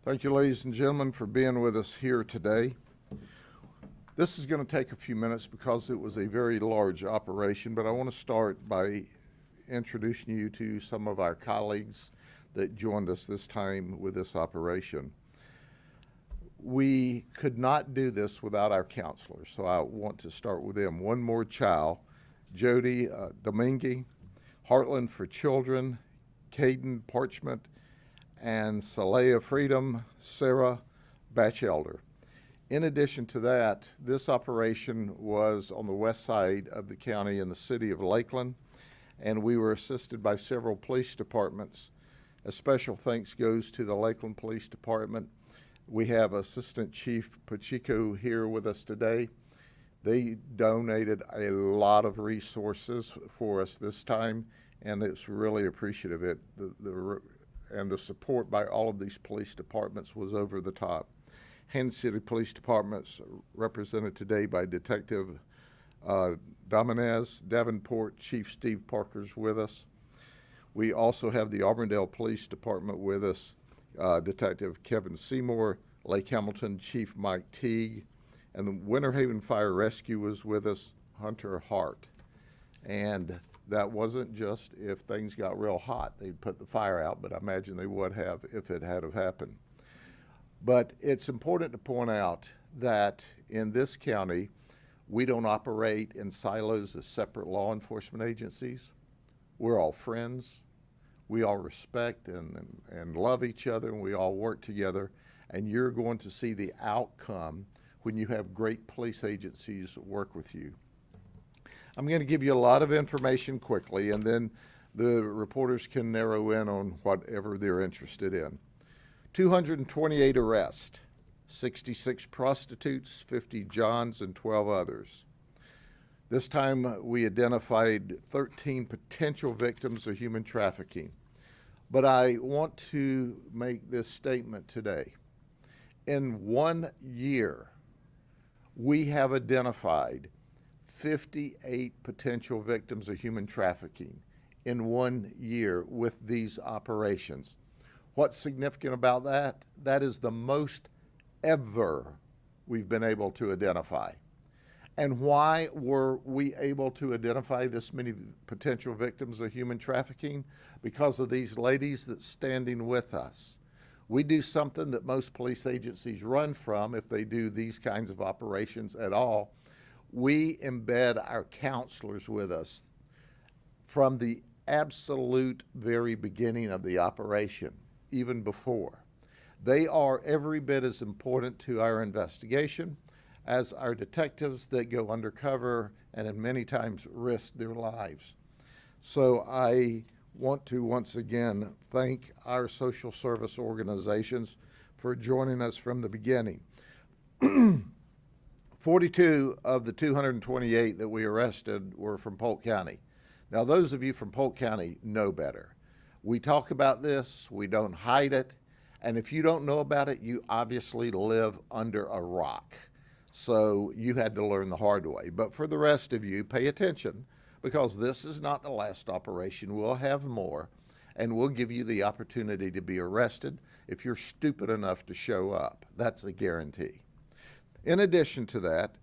Thank you, ladies and gentlemen, for being with us here today. This is going to take a few minutes because it was a very large operation, but I want to start by introducing you to some of our colleagues that joined us this time with this operation. We could not do this without our counselors, so I want to start with them. One More Child, Jody Domingue, Heartland for Children, Caden Parchment, and Salea Freedom, Sarah Batchelder. In addition to that, this operation was on the west side of the county in the city of Lakeland, and we were assisted by several police departments. A special thanks goes to the Lakeland Police Department. We have Assistant Chief Pacheco here with us today. They donated a lot of resources for us this time, and it's really appreciative. And the support by all of these police departments was over the top. Haines City Police Department's represented today by Detective Dominez. Davenport Chief Steve Parker's with us. We also have the Auburndale Police Department with us, Detective Kevin Seymour, Lake Hamilton Chief Mike Teague, and the Winter Haven Fire Rescue was with us, Hunter Hart. And that wasn't just if things got real hot, they'd put the fire out, but I imagine they would have if it had have happened. But it's important to point out that in this county, we don't operate in silos as separate law enforcement agencies. We're all friends. We all respect and love each other, and we all work together. And you're going to see the outcome when you have great police agencies work with you. I'm going to give you a lot of information quickly, and then the reporters can narrow in on whatever they're interested in. 228 arrests, 66 prostitutes, 50 johns, and 12 others. This time we identified 13 potential victims of human trafficking. But I want to make this statement today. In 1 year, we have identified 58 potential victims of human trafficking in 1 year with these operations. What's significant about that? That is the most ever we've been able to identify. And why were we able to identify this many potential victims of human trafficking? Because of these ladies that's standing with us. We do something that most police agencies run from if they do these kinds of operations at all. We embed our counselors with us from the absolute very beginning of the operation, even before. They are every bit as important to our investigation as our detectives that go undercover and in many times risk their lives. So I want to once again thank our social service organizations for joining us from the beginning. 42 of the 228 that we arrested were from Polk County. Now, those of you from Polk County know better. We talk about this, we don't hide it, and if you don't know about it, you obviously live under a rock. So you had to learn the hard way. But for the rest of you, pay attention, because this is not the last operation. We'll have more, and we'll give you the opportunity to be arrested if you're stupid enough to show up. That's a guarantee. In addition to that,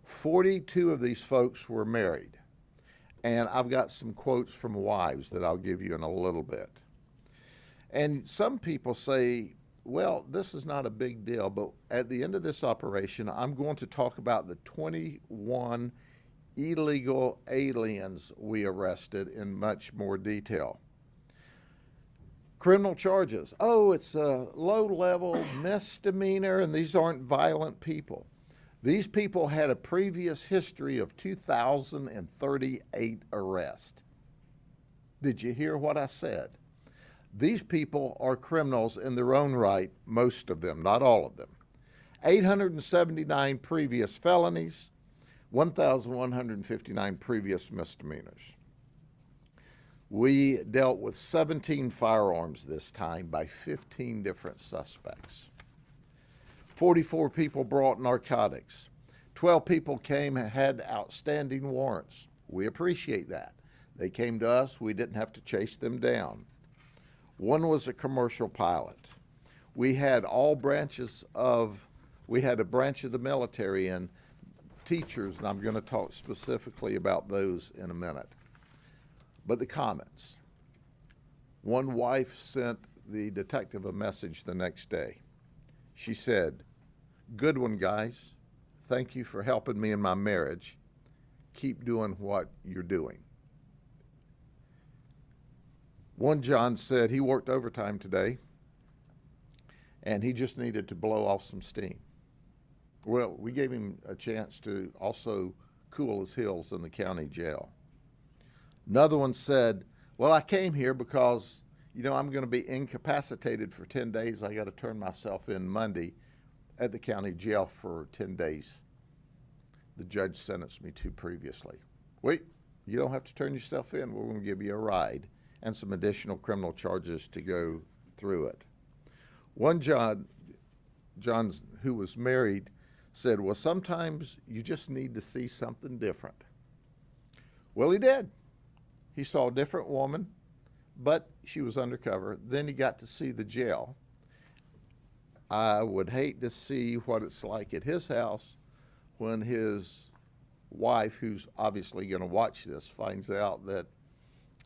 42 of these folks were married. And I've got some quotes from wives that I'll give you in a little bit. And some people say, well, this is not a big deal, but at the end of this operation, I'm going to talk about the 21 illegal aliens we arrested in much more detail. Criminal charges. Oh, it's a low-level misdemeanor, and these aren't violent people. These people had a previous history of 2,038 arrests. Did you hear what I said? These people are criminals in their own right, most of them, not all of them. 879 previous felonies, 1,159 previous misdemeanors. We dealt with 17 firearms this time by 15 different suspects. 44 people brought narcotics. 12 people came and had outstanding warrants. We appreciate that. They came to us. We didn't have to chase them down. One was a commercial pilot. We had all branches of, we had a branch of the military and teachers, and I'm going to talk specifically about those in a minute. But the comments. One wife sent the detective a message the next day. She said, "Good one, guys. Thank you for helping me in my marriage. Keep doing what you're doing." One John said he worked overtime today and he just needed to blow off some steam. Well, we gave him a chance to also cool his heels in the county jail. Another one said, "Well, I came here because, I'm going to be incapacitated for 10 days. I got to turn myself in Monday at the county jail for 10 days. The judge sentenced me to previously." Wait, you don't have to turn yourself in. We're going to give you a ride and some additional criminal charges to go through it. One John who was married said, "Well, sometimes you just need to see something different." Well, he did. He saw a different woman, but she was undercover. Then he got to see the jail. I would hate to see what it's like at his house when his wife, who's obviously going to watch this, finds out that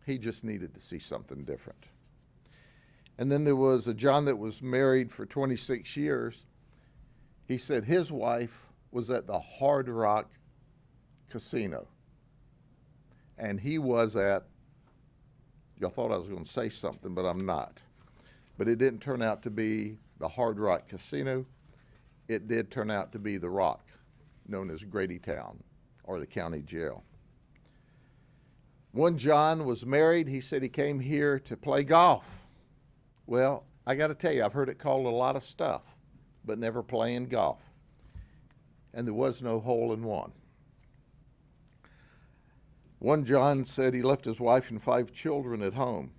he just needed to see something different. And then there was a John that was married for 26 years. He said his wife was at the Hard Rock Casino. And he was at, y'all thought I was going to say something, but I'm not. But it didn't turn out to be the Hard Rock Casino. It did turn out to be the Rock, known as Grady Town, or the county jail. One John was married. He said he came here to play golf. Well, I got to tell you, I've heard it called a lot of stuff, but never playing golf. And there was no hole in one. One John said he left his wife and 5 children at home.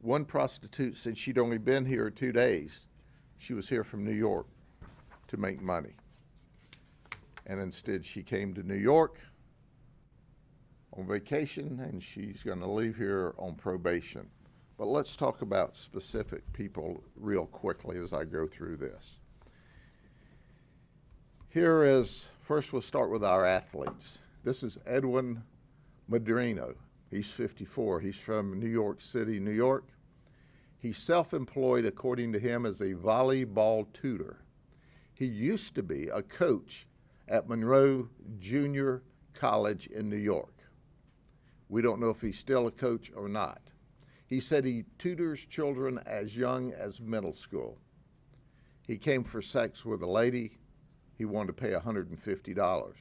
One prostitute said she'd only been here 2 days. She was here from New York to make money. And instead she came to New York on vacation, and she's going to leave here on probation. But let's talk about specific people real quickly as I go through this. First we'll start with our athletes. This is Edwin Madrino. He's 54. He's from New York City, New York. He's self-employed, according to him, as a volleyball tutor. He used to be a coach at Monroe Junior College in New York. We don't know if he's still a coach or not. He said he tutors children as young as middle school. He came for sex with a lady. He wanted to pay $150.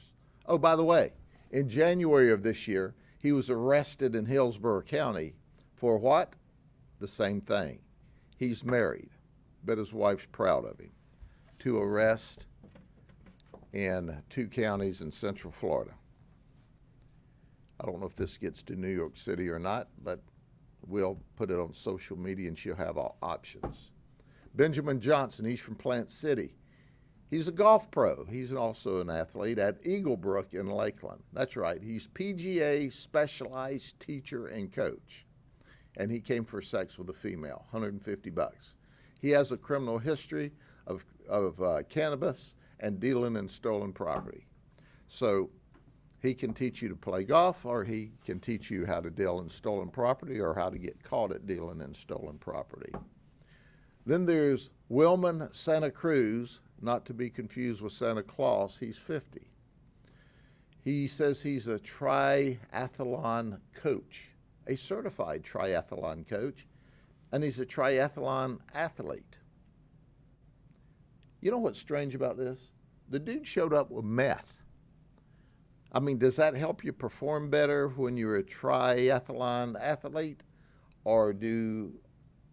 Oh, by the way, in January of this year, he was arrested in Hillsborough County for what? The same thing. He's married, but his wife's proud of him. 2 arrests in 2 counties in Central Florida. I don't know if this gets to New York City or not, but we'll put it on social media and she'll have all options. Benjamin Johnson, he's from Plant City. He's a golf pro. He's also an athlete at Eaglebrook in Lakeland. That's right. He's PGA specialized teacher and coach. And he came for sex with a female, $150. He has a criminal history of cannabis and dealing in stolen property. So he can teach you to play golf, or he can teach you how to deal in stolen property or how to get caught at dealing in stolen property. Then there's Wilman Santa Cruz, not to be confused with Santa Claus. He's 50. He says he's a triathlon coach, a certified triathlon coach, and he's a triathlon athlete. You know what's strange about this? The dude showed up with meth. I mean, does that help you perform better when you're a triathlon athlete? Or do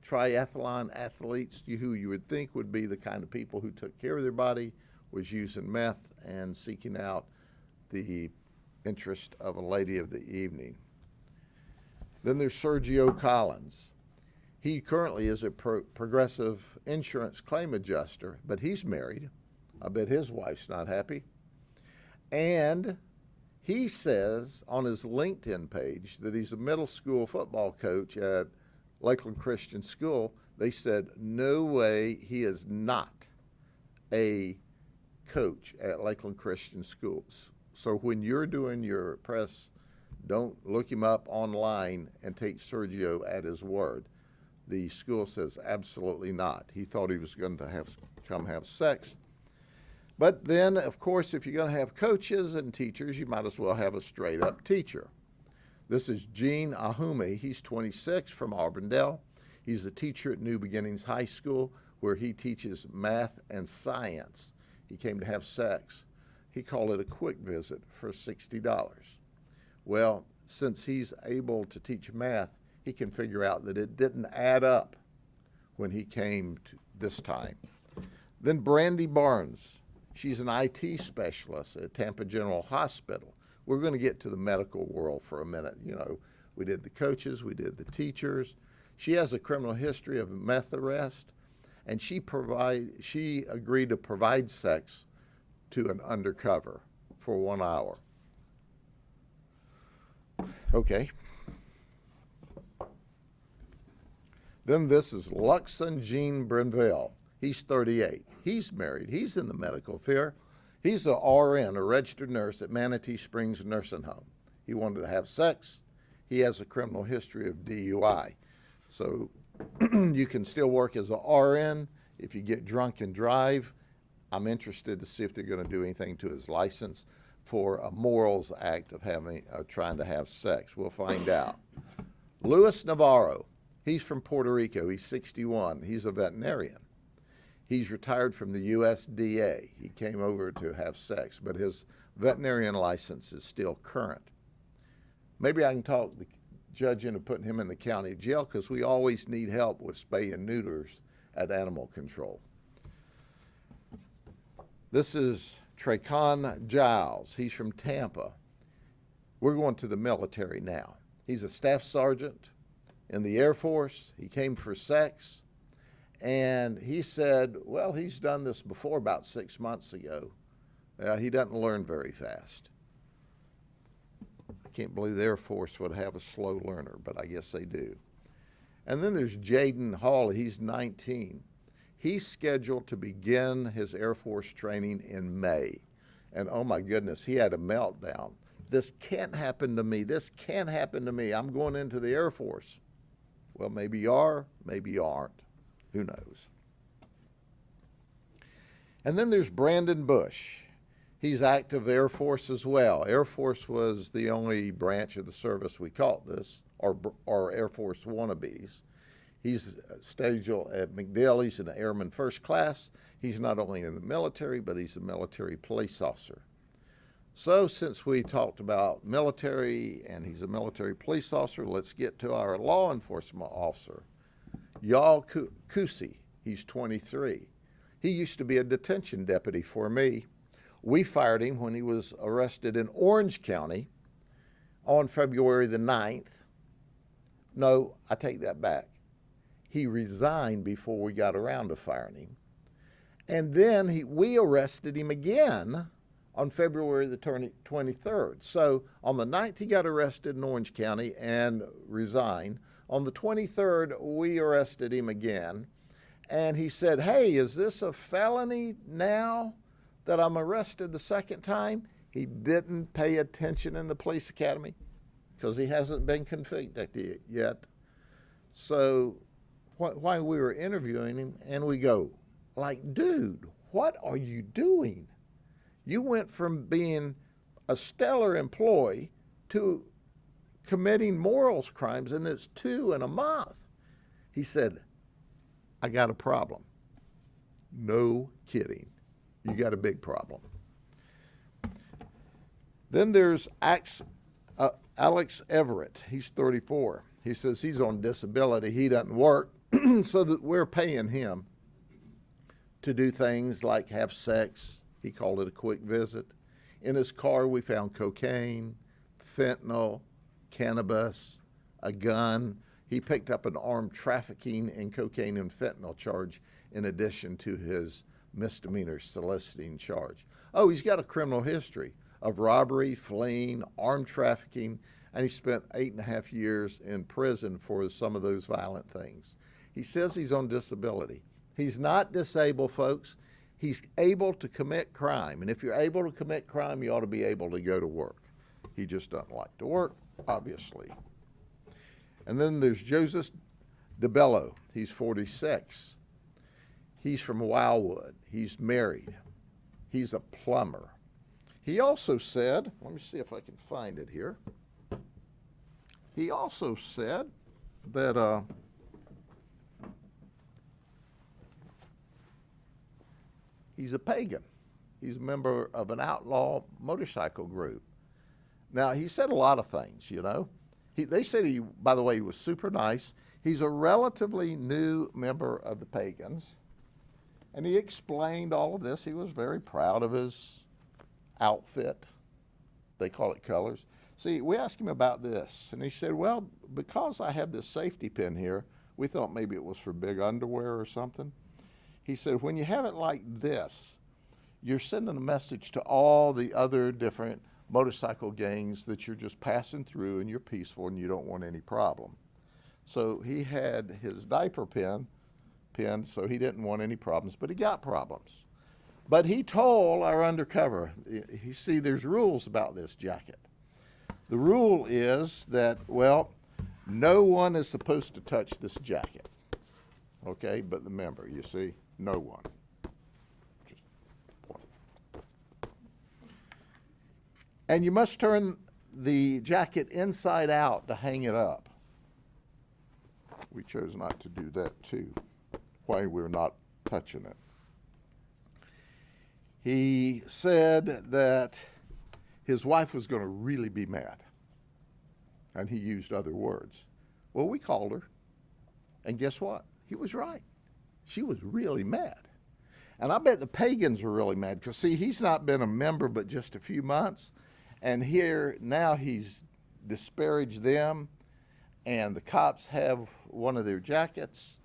triathlon athletes, who you would think would be the kind of people who took care of their body, was using meth and seeking out the interest of a lady of the evening? Then there's Sergio Collins. He currently is a progressive insurance claim adjuster, but he's married. I bet his wife's not happy. And he says on his LinkedIn page that he's a middle school football coach at Lakeland Christian School. They said, no way, he is not a coach at Lakeland Christian Schools. So when you're doing your press, don't look him up online and take Sergio at his word. The school says absolutely not. He thought he was going to come have sex. But then, of course, if you're going to have coaches and teachers, you might as well have a straight-up teacher. This is Gene Ahume. He's 26 from Auburndale. He's a teacher at New Beginnings High School where he teaches math and science. He came to have sex. He called it a quick visit for $60. Well, since he's able to teach math, he can figure out that it didn't add up when he came to this time. Then Brandy Barnes. She's an IT specialist at Tampa General Hospital. We're going to get to the medical world for a minute. You know, we did the coaches, we did the teachers. She has a criminal history of meth arrest, and she agreed to provide sex to an undercover for 1 hour. Okay. Then this is Luxon Jean Brinville. He's 38. He's married. He's in the medical field. He's a RN, a registered nurse at Manatee Springs Nursing Home. He wanted to have sex. He has a criminal history of DUI. So you can still work as a RN. If you get drunk and drive, I'm interested to see if they're going to do anything to his license for a morals act of trying to have sex. We'll find out. Luis Navarro. He's from Puerto Rico. He's 61. He's a veterinarian. He's retired from the USDA. He came over to have sex, but his veterinarian license is still current. Maybe I can talk the judge into putting him in the county jail because we always need help with spay and neuters at animal control. This is Tracon Giles. He's from Tampa. We're going to the military now. He's a staff sergeant in the Air Force. He came for sex. And he said, well, he's done this before about 6 months ago. He doesn't learn very fast. I can't believe the Air Force would have a slow learner, but I guess they do. And then there's Jaden Hall. He's 19. He's scheduled to begin his Air Force training in May. And oh my goodness, he had a meltdown. This can't happen to me. This can't happen to me. I'm going into the Air Force. Well, maybe you are, maybe you aren't. Who knows? And then there's Brandon Bush. He's active Air Force as well. Air Force was the only branch of the service we caught this, or Air Force wannabes. He's scheduled at MacDill. He's an Airman First Class. He's not only in the military, but he's a military police officer. So since we talked about military and he's a military police officer, let's get to our law enforcement officer. Yal Kusi, he's 23. He used to be a detention deputy for me. We fired him when he was arrested in Orange County on February the 9th. No, I take that back. He resigned before we got around to firing him. And then we arrested him again on February the 23rd. So on the 9th, he got arrested in Orange County and resigned. On the 23rd, we arrested him again, and he said, hey, is this a felony now that I'm arrested the second time? He didn't pay attention in the police academy because he hasn't been convicted yet. So while we were interviewing him, and we go, like, dude, what are you doing? You went from being a stellar employee to committing morals crimes, and it's 2 in a month. He said, I got a problem. No kidding. You got a big problem. Then there's Alex Everett. He's 34. He says he's on disability. He doesn't work, so that we're paying him to do things like have sex. He called it a quick visit. In his car, we found cocaine, fentanyl, cannabis, a gun. He picked up an armed trafficking and cocaine and fentanyl charge in addition to his misdemeanor soliciting charge. Oh, he's got a criminal history of robbery, fleeing, armed trafficking, and he spent 8.5 years in prison for some of those violent things. He says he's on disability. He's not disabled, folks. He's able to commit crime. And if you're able to commit crime, you ought to be able to go to work. He just doesn't like to work, obviously. And then there's Joseph DeBello. He's 46. He's from Wildwood. He's married. He's a plumber. He also said, let me see if I can find it here. He also said that he's a pagan. He's a member of an outlaw motorcycle group. Now, he said a lot of things, you know. They said he, by the way, he was super nice. He's a relatively new member of the pagans. And he explained all of this. He was very proud of his outfit. They call it colors. See, we asked him about this, and he said, well, because I have this safety pin here, we thought maybe it was for big underwear or something. He said, when you have it like this, you're sending a message to all the other different motorcycle gangs that you're just passing through and you're peaceful and you don't want any problem. So he had his diaper pin, so he didn't want any problems, but he got problems. But he told our undercover, you see, there's rules about this jacket. The rule is that, well, no one is supposed to touch this jacket, okay, but the member, you see, no one. Just one. And you must turn the jacket inside out to hang it up. We chose not to do that too, why we're not touching it. He said that his wife was going to really be mad, and he used other words. Well, we called her, and guess what? He was right. She was really mad. And I bet the pagans were really mad, because see, he's not been a member but just a few months, and here now he's disparaged them, and the cops have one of their jackets,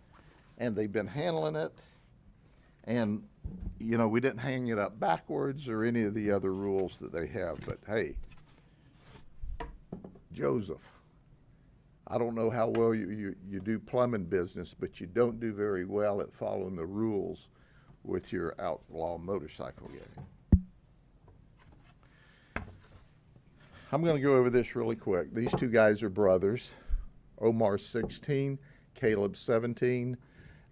and they've been handling it, and you know, we didn't hang it up backwards or any of the other rules that they have, but hey, Joseph, I don't know how well you do plumbing business, but you don't do very well at following the rules with your outlaw motorcycle gang. I'm going to go over this really quick. These two guys are brothers. Omar's 16, Caleb's 17.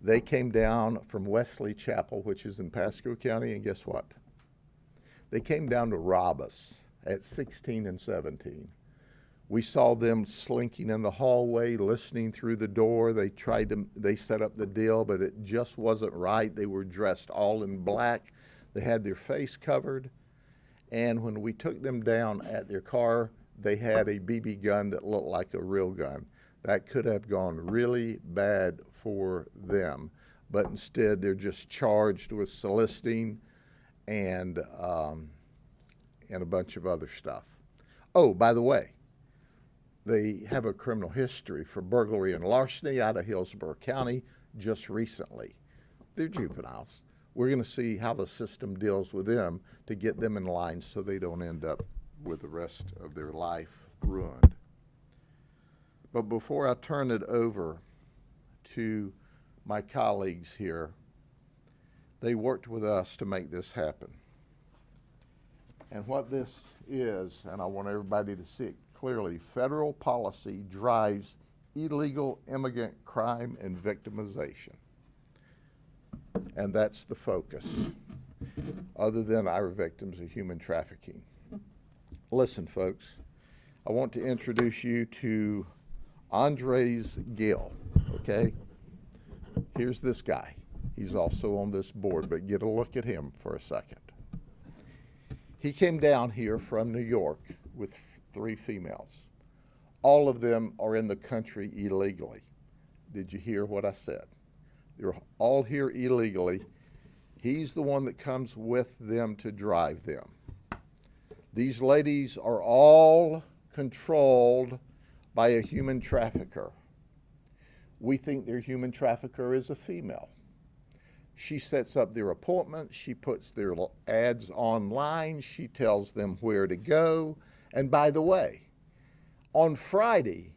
They came down from Wesley Chapel, which is in Pasco County, and guess what? They came down to rob us at 16 and 17. We saw them slinking in the hallway, listening through the door. They set up the deal, but it just wasn't right. They were dressed all in black. They had their face covered. And when we took them down at their car, they had a BB gun that looked like a real gun. That could have gone really bad for them, but instead they're just charged with soliciting and a bunch of other stuff. Oh, by the way, they have a criminal history for burglary and larceny out of Hillsborough County just recently. They're juveniles. We're going to see how the system deals with them to get them in line so they don't end up with the rest of their life ruined. But before I turn it over to my colleagues here, they worked with us to make this happen. And what this is, and I want everybody to see it clearly, federal policy drives illegal immigrant crime and victimization. And that's the focus, other than our victims of human trafficking. Listen, folks, I want to introduce you to Andres Gill, okay? Here's this guy. He's also on this board, but get a look at him for a second. He came down here from New York with 3 females. All of them are in the country illegally. Did you hear what I said? They're all here illegally. He's the one that comes with them to drive them. These ladies are all controlled by a human trafficker. We think their human trafficker is a female. She sets up their appointments, she puts their ads online, she tells them where to go. And by the way, on Friday,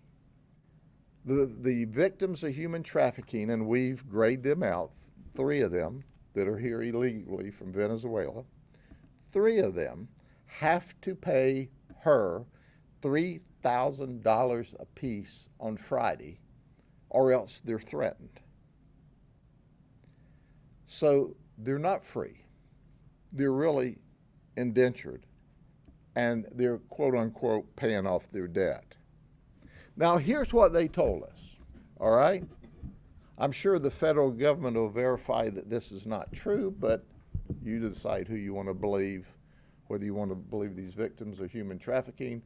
The victims of human trafficking, and we've graded them out, 3 of them that are here illegally from Venezuela, 3 of them have to pay her $3,000 apiece on Friday, or else they're threatened. So they're not free. They're really indentured, and they're quote unquote paying off their debt. Now here's what they told us, all right? I'm sure the federal government will verify that this is not true, but you decide who you want to believe, whether you want to believe these victims of human trafficking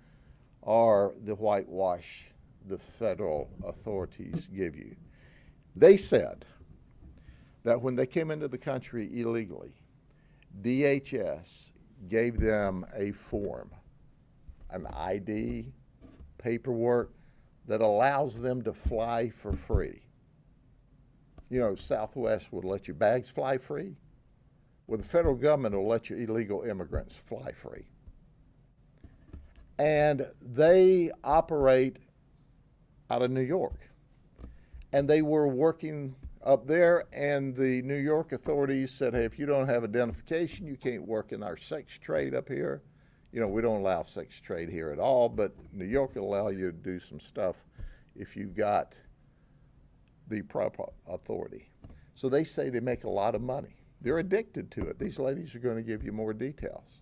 or the whitewash the federal authorities give you. They said that when they came into the country illegally, DHS gave them a form, an ID, paperwork that allows them to fly for free. You know, Southwest would let your bags fly free. Well, the federal government will let your illegal immigrants fly free. And they operate out of New York. And they were working up there, and the New York authorities said, hey, if you don't have identification, you can't work in our sex trade up here. You know, we don't allow sex trade here at all, but New York will allow you to do some stuff if you've got the proper authority. So they say they make a lot of money. They're addicted to it. These ladies are going to give you more details.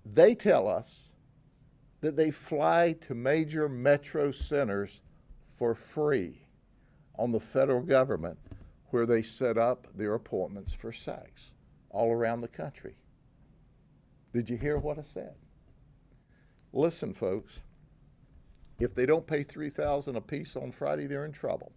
They tell us that they fly to major metro centers for free on the federal government, where they set up their appointments for sex all around the country. Did you hear what I said? Listen, folks, if they don't pay $3,000 apiece on Friday, they're in trouble.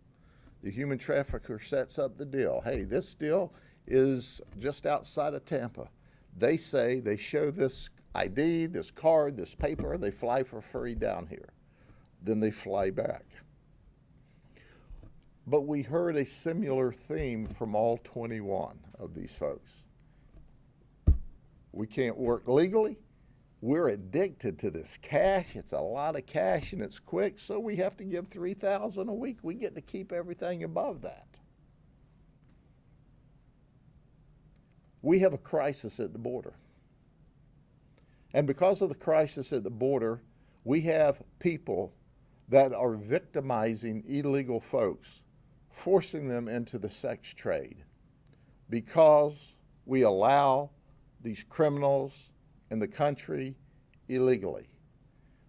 The human trafficker sets up the deal. Hey, this deal is just outside of Tampa. They say they show this ID, this card, this paper, they fly for free down here. Then they fly back. But we heard a similar theme from all 21 of these folks. We can't work legally. We're addicted to this cash. It's a lot of cash and it's quick, so we have to give $3,000 a week. We get to keep everything above that. We have a crisis at the border. And because of the crisis at the border, we have people that are victimizing illegal folks, forcing them into the sex trade because we allow these criminals in the country illegally.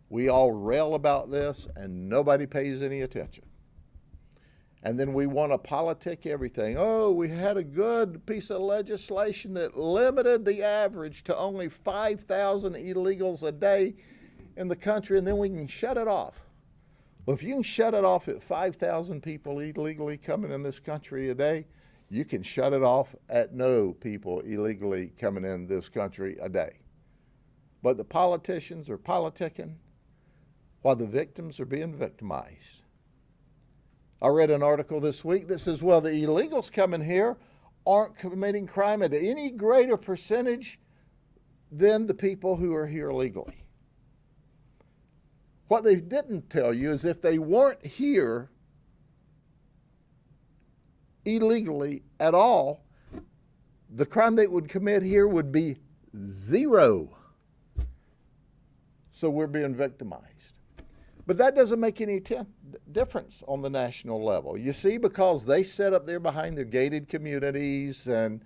We all rail about this and nobody pays any attention. And then we want to politic everything. Oh, we had a good piece of legislation that limited the average to only 5,000 illegals a day in the country, and then we can shut it off. Well, if you can shut it off at 5,000 people illegally coming in this country a day, you can shut it off at no people illegally coming in this country a day. But the politicians are politicking while the victims are being victimized. I read an article this week that says, well, the illegals coming here aren't committing crime at any greater percentage than the people who are here legally. What they didn't tell you is if they weren't here illegally at all, the crime they would commit here would be 0. So we're being victimized. But that doesn't make any difference on the national level. You see, because they sit up there behind their gated communities and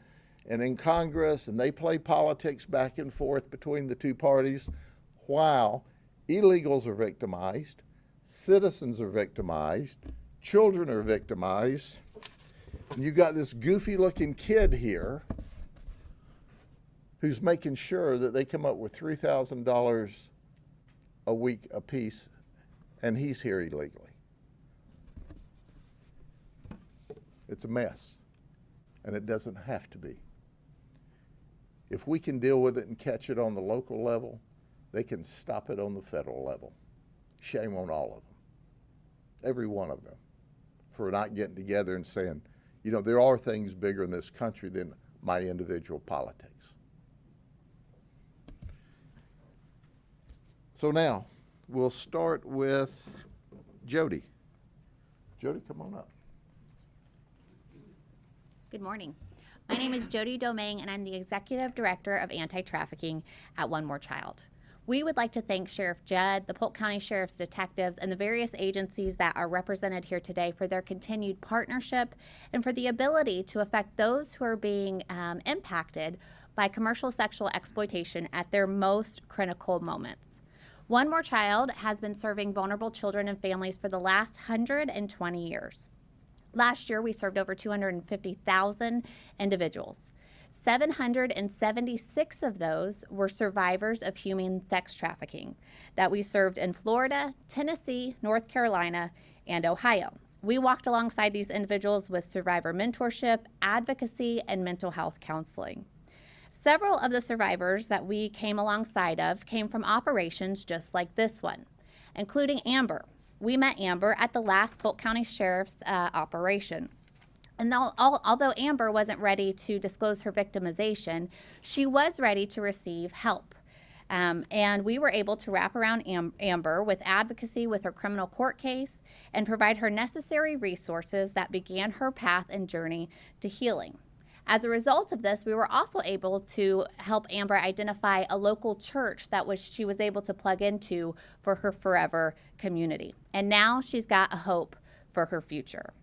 in Congress, and they play politics back and forth between the two parties, while illegals are victimized, citizens are victimized, children are victimized. And you've got this goofy-looking kid here who's making sure that they come up with $3,000 a week apiece, and he's here illegally. It's a mess, and it doesn't have to be. If we can deal with it and catch it on the local level, they can stop it on the federal level. Shame on all of them, every one of them, for not getting together and saying, you know, there are things bigger in this country than my individual politics. So now, we'll start with Jody. Jody, come on up. Good morning. My name is Jody Domingue, and I'm the Executive Director of Anti-Trafficking at One More Child. We would like to thank Sheriff Judd, the Polk County Sheriff's detectives, and the various agencies that are represented here today for their continued partnership and for the ability to affect those who are being impacted by commercial sexual exploitation at their most critical moments. One More Child has been serving vulnerable children and families for the last 120 years. Last year, we served over 250,000 individuals. 776 of those were survivors of human sex trafficking that we served in Florida, Tennessee, North Carolina, and Ohio. We walked alongside these individuals with survivor mentorship, advocacy, and mental health counseling. Several of the survivors that we came alongside of came from operations just like this one, including Amber. We met Amber at the last Polk County Sheriff's operation. And although Amber wasn't ready to disclose her victimization, she was ready to receive help. And we were able to wrap around Amber with advocacy with her criminal court case and provide her necessary resources that began her path and journey to healing. As a result of this, we were also able to help Amber identify a local church that she was able to plug into for her forever community. And now she's got a hope for her future.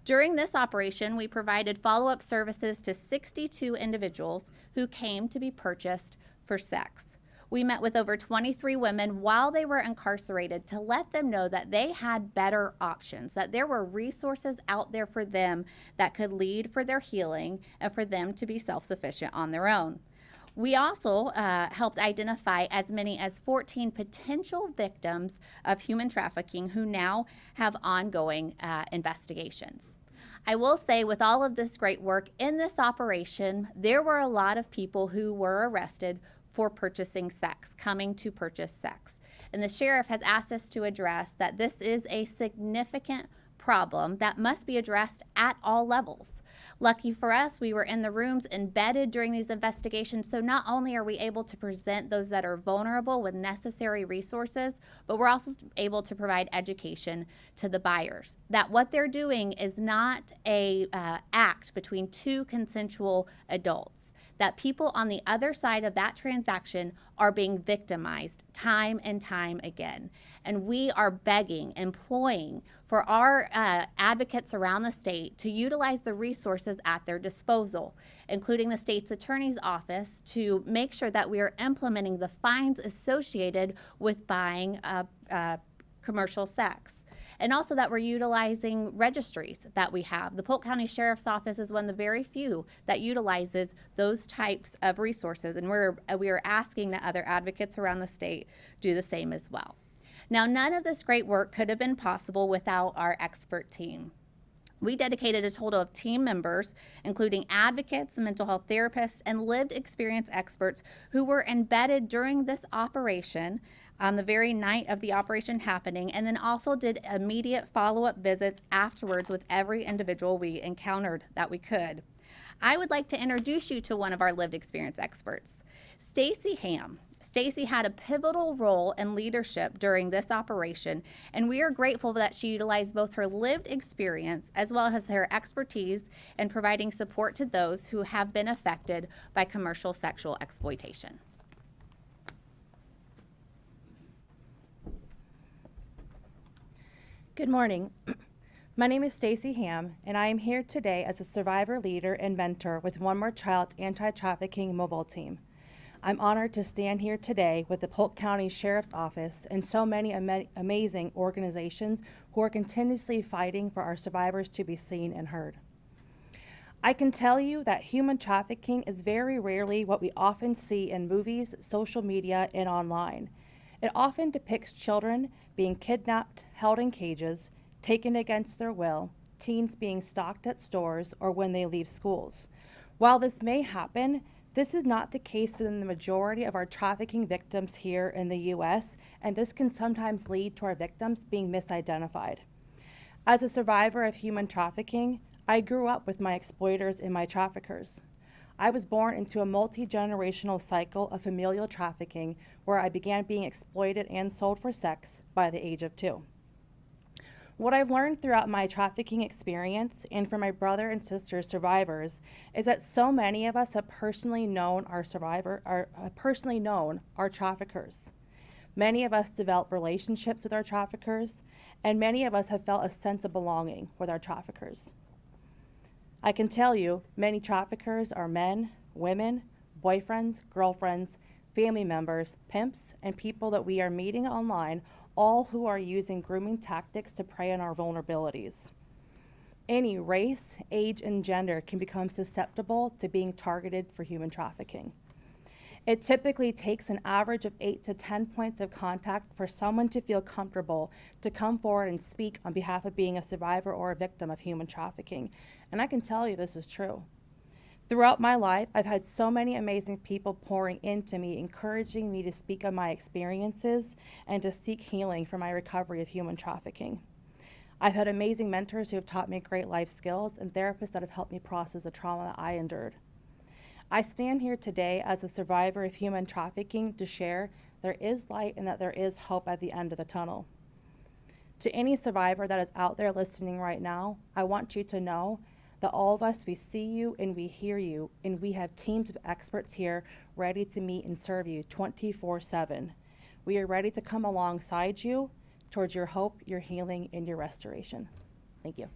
During this operation, we provided follow-up services to 62 individuals who came to be purchased for sex. We met with over 23 women while they were incarcerated to let them know that they had better options, that there were resources out there for them that could lead for their healing and for them to be self-sufficient on their own. We also helped identify as many as 14 potential victims of human trafficking who now have ongoing investigations. I will say, with all of this great work in this operation, there were a lot of people who were arrested for purchasing sex, coming to purchase sex. And the sheriff has asked us to address that this is a significant problem that must be addressed at all levels. Lucky for us, we were in the rooms embedded during these investigations, so not only are we able to present those that are vulnerable with necessary resources, but we're also able to provide education to the buyers that what they're doing is not a act between two consensual adults, that people on the other side of that transaction are being victimized time and time again. And we are begging, imploring for our advocates around the state to utilize the resources at their disposal, including the state's attorney's office, to make sure that we are implementing the fines associated with buying commercial sex. And also that we're utilizing registries that we have. The Polk County Sheriff's Office is one of the very few that utilizes those types of resources, and we are asking that other advocates around the state do the same as well. Now, none of this great work could have been possible without our expert team. We dedicated a total of team members, including advocates, mental health therapists, and lived experience experts who were embedded during this operation on the very night of the operation happening, and then also did immediate follow-up visits afterwards with every individual we encountered that we could. I would like to introduce you to one of our lived experience experts, Stacy Ham. Stacy had a pivotal role in leadership during this operation, and we are grateful that she utilized both her lived experience as well as her expertise in providing support to those who have been affected by commercial sexual exploitation. Good morning. My name is Stacy Ham, and I am here today as a survivor leader and mentor with One More Child's anti-trafficking mobile team. I'm honored to stand here today with the Polk County Sheriff's Office and so many amazing organizations who are continuously fighting for our survivors to be seen and heard. I can tell you that human trafficking is very rarely what we often see in movies, social media, and online. It often depicts children being kidnapped, held in cages, taken against their will, teens being stalked at stores or when they leave schools. While this may happen, this is not the case in the majority of our trafficking victims here in the U.S., and this can sometimes lead to our victims being misidentified. As a survivor of human trafficking, I grew up with my exploiters and my traffickers. I was born into a multi-generational cycle of familial trafficking where I began being exploited and sold for sex by the age of 2. What I've learned throughout my trafficking experience and from my brother and sister survivors is that so many of us have personally known our traffickers. Many of us develop relationships with our traffickers, and many of us have felt a sense of belonging with our traffickers. I can tell you, many traffickers are men, women, boyfriends, girlfriends, family members, pimps, and people that we are meeting online, all who are using grooming tactics to prey on our vulnerabilities. Any race, age, and gender can become susceptible to being targeted for human trafficking. It typically takes an average of 8 to 10 points of contact for someone to feel comfortable to come forward and speak on behalf of being a survivor or a victim of human trafficking. And I can tell you this is true. Throughout my life, I've had so many amazing people pouring into me, encouraging me to speak on my experiences and to seek healing for my recovery of human trafficking. I've had amazing mentors who have taught me great life skills and therapists that have helped me process the trauma that I endured. I stand here today as a survivor of human trafficking to share there is light and that there is hope at the end of the tunnel. To any survivor that is out there listening right now, I want you to know that all of us, we see you and we hear you, and we have teams of experts here ready to meet and serve you 24/7. We are ready to come alongside you towards your hope, your healing, and your restoration. Thank you.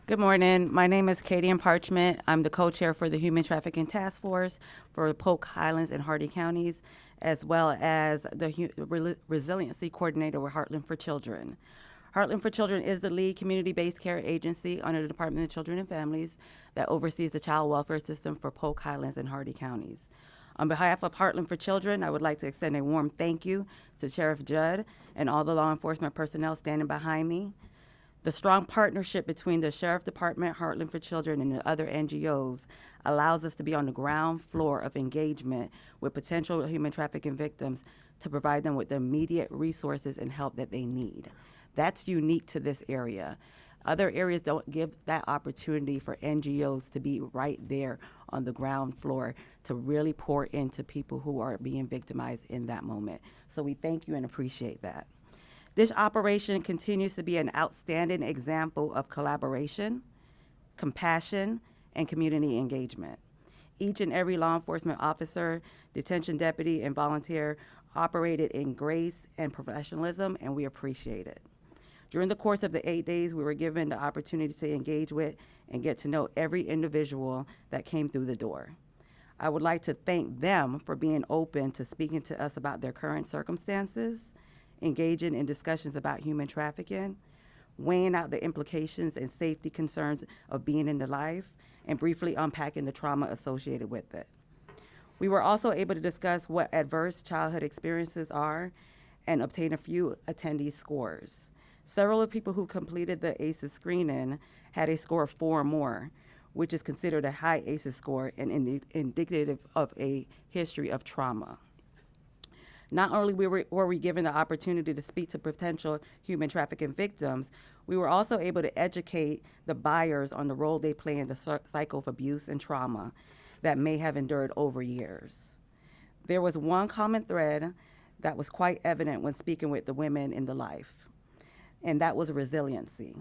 Good morning. My name is Katie Parchment. I'm the co-chair for the Human Trafficking Task Force for Polk, Highlands, and Hardy counties, as well as the Resiliency Coordinator with Heartland for Children. Heartland for Children is the lead community-based care agency under the Department of Children and Families that oversees the child welfare system for Polk, Highlands, and Hardy counties. On behalf of Heartland for Children, I would like to extend a warm thank you to Sheriff Judd and all the law enforcement personnel standing behind me. The strong partnership between the Sheriff Department, Heartland for Children, and the other NGOs allows us to be on the ground floor of engagement with potential human trafficking victims to provide them with the immediate resources and help that they need. That's unique to this area. Other areas don't give that opportunity for NGOs to be right there on the ground floor to really pour into people who are being victimized in that moment. So we thank you and appreciate that. This operation continues to be an outstanding example of collaboration, compassion, and community engagement. Each and every law enforcement officer, detention deputy, and volunteer operated in grace and professionalism, and we appreciate it. During the course of the 8 days, we were given the opportunity to engage with and get to know every individual that came through the door. I would like to thank them for being open to speaking to us about their current circumstances, engaging in discussions about human trafficking, weighing out the implications and safety concerns of being in the life, and briefly unpacking the trauma associated with it. We were also able to discuss what adverse childhood experiences are and obtain a few attendee scores. Several of the people who completed the ACEs screening had a score of 4 or more, which is considered a high ACEs score and indicative of a history of trauma. Not only were we given the opportunity to speak to potential human trafficking victims, we were also able to educate the buyers on the role they play in the cycle of abuse and trauma that may have endured over years. There was one common thread that was quite evident when speaking with the women in the life, and that was resiliency.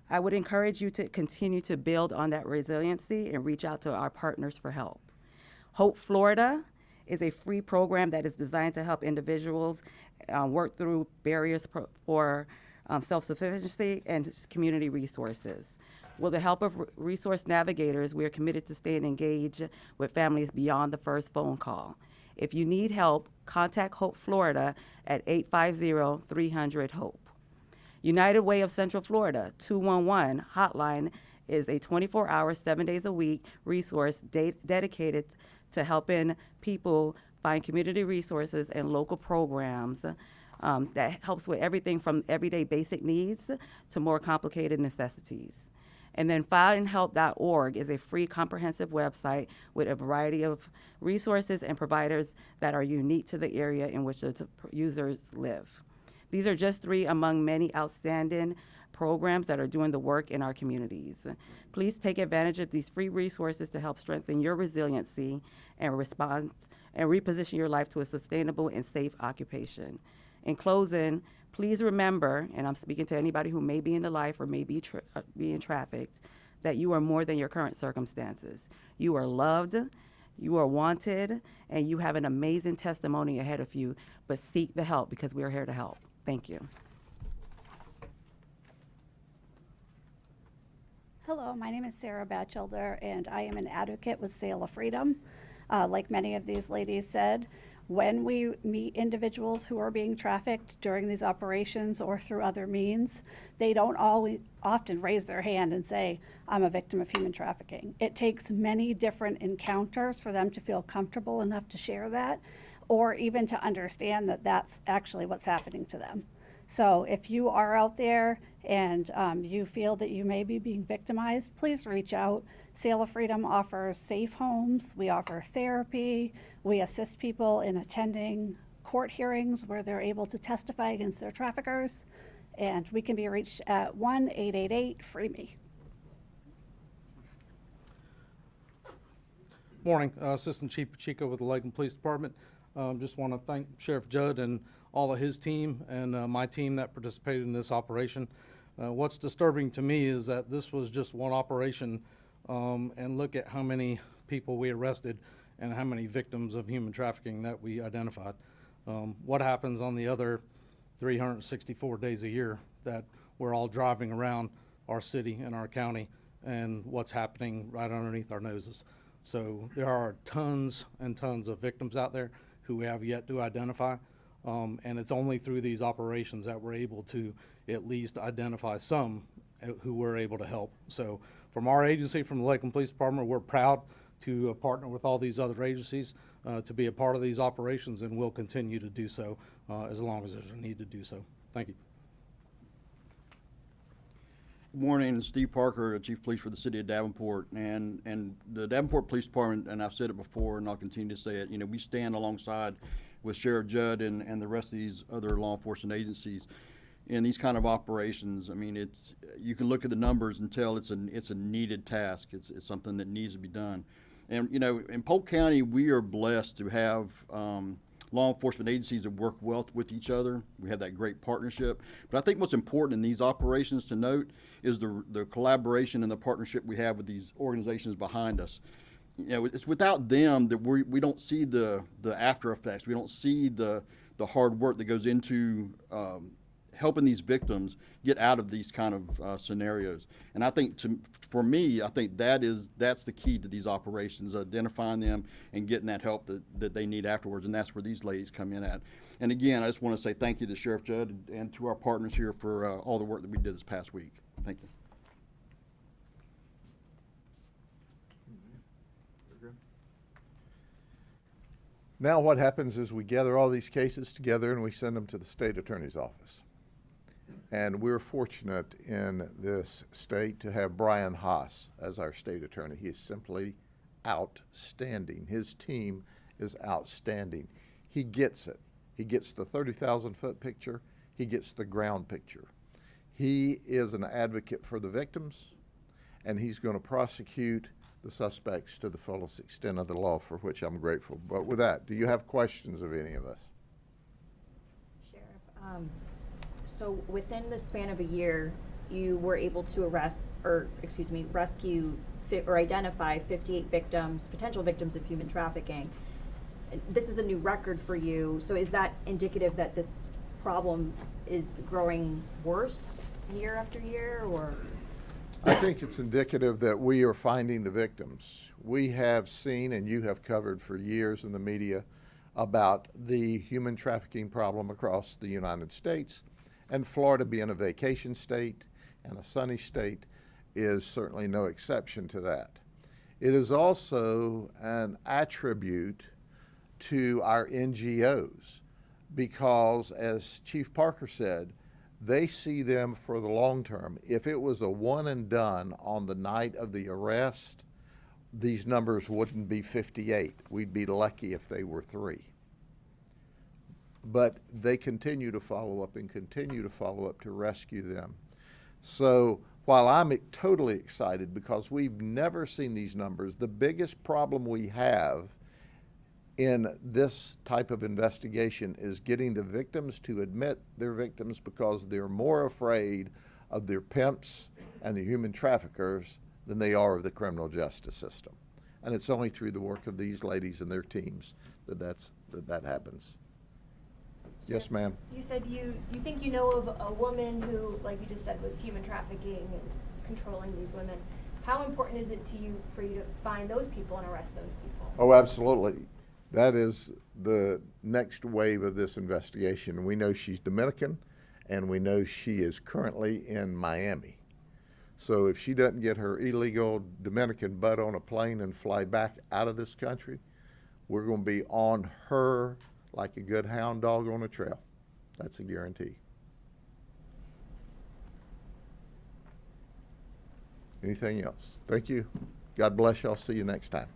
I would encourage you to continue to build on that resiliency and reach out to our partners for help. Hope Florida is a free program that is designed to help individuals work through barriers for self-sufficiency and community resources. With the help of resource navigators, we are committed to staying engaged with families beyond the first phone call. If you need help, contact Hope Florida at 850-300-HOPE. United Way of Central Florida 211 hotline is a 24-hour, 7 days a week resource dedicated to helping people find community resources and local programs that helps with everything from everyday basic needs to more complicated necessities. And then findhelp.org is a free comprehensive website with a variety of resources and providers that are unique to the area in which the users live. These are just 3 among many outstanding programs that are doing the work in our communities. Please take advantage of these free resources to help strengthen your resiliency and response and reposition your life to a sustainable and safe occupation. In closing, please remember, and I'm speaking to anybody who may be in the life or may be being trafficked, that you are more than your current circumstances. You are loved, you are wanted, and you have an amazing testimony ahead of you, but seek the help because we are here to help. Thank you. Hello, my name is Sarah Batchelder, and I am an advocate with Sail of Freedom. Like many of these ladies said, when we meet individuals who are being trafficked during these operations or through other means, they don't often raise their hand and say, I'm a victim of human trafficking. It takes many different encounters for them to feel comfortable enough to share that, or even to understand that that's actually what's happening to them. So if you are out there and you feel that you may be being victimized, please reach out. Sail of Freedom offers safe homes. We offer therapy. We assist people in attending court hearings where they're able to testify against their traffickers. And we can be reached at 1-888-FREE-ME. Morning, Assistant Chief Pacheco with the Lakeland Police Department. Just want to thank Sheriff Judd and all of his team and my team that participated in this operation. What's disturbing to me is that this was just one operation, and look at how many people we arrested and how many victims of human trafficking that we identified. What happens on the other 364 days a year that we're all driving around our city and our county, and what's happening right underneath our noses. So there are tons and tons of victims out there who we have yet to identify. And it's only through these operations that we're able to at least identify some who we're able to help. So from our agency, from the Lakeland Police Department, we're proud to partner with all these other agencies to be a part of these operations, and we'll continue to do so as long as there's a need to do so. Thank you. Good morning, Steve Parker, Chief of Police for the City of Davenport, and the Davenport Police Department, and I've said it before and I'll continue to say it, you know, we stand alongside with Sheriff Judd and the rest of these other law enforcement agencies in these kind of operations. I mean, you can look at the numbers and tell it's a needed task. It's something that needs to be done. And you know, in Polk County, we are blessed to have law enforcement agencies that work well with each other. We have that great partnership. But I think what's important in these operations to note is the collaboration and the partnership we have with these organizations behind us. You know, it's without them that we don't see the after effects. We don't see the hard work that goes into helping these victims get out of these kind of scenarios. And I think for me, I think that's the key to these operations, identifying them and getting that help that they need afterwards. And that's where these ladies come in at. And again, I just want to say thank you to Sheriff Judd and to our partners here for all the work that we did this past week. Thank you. Now what happens is we gather all these cases together and we send them to the state attorney's office. And we're fortunate in this state to have Brian Haas as our state attorney. He is simply outstanding. His team is outstanding. He gets it. He gets the 30,000-foot picture. He gets the ground picture. He is an advocate for the victims, and he's going to prosecute the suspects to the fullest extent of the law, for which I'm grateful. But with that, do you have questions of any of us? Sheriff, so within the span of a year, you were able to rescue or identify 58 victims, potential victims of human trafficking. This is a new record for you. So is that indicative that this problem is growing worse year after year, or? I think it's indicative that we are finding the victims. We have seen, and you have covered for years in the media, about the human trafficking problem across the United States. And Florida, being a vacation state and a sunny state, is certainly no exception to that. It is also an attribute to our NGOs because, as Chief Parker said, they see them for the long term. If it was a one and done on the night of the arrest, these numbers wouldn't be 58. We'd be lucky if they were 3. But they continue to follow up and continue to follow up to rescue them. So while I'm totally excited because we've never seen these numbers, the biggest problem we have in this type of investigation is getting the victims to admit they're victims because they're more afraid of their pimps and the human traffickers than they are of the criminal justice system. And it's only through the work of these ladies and their teams that happens. Yes, ma'am. You said you think you know of a woman who, like you just said, was human trafficking and controlling these women. How important is it to you for you to find those people and arrest those people? Oh, absolutely. That is the next wave of this investigation. We know she's Dominican, and we know she is currently in Miami. So if she doesn't get her illegal Dominican butt on a plane and fly back out of this country, we're going to be on her like a good hound dog on a trail. That's a guarantee. Anything else? Thank you. God bless you. I'll see you next time.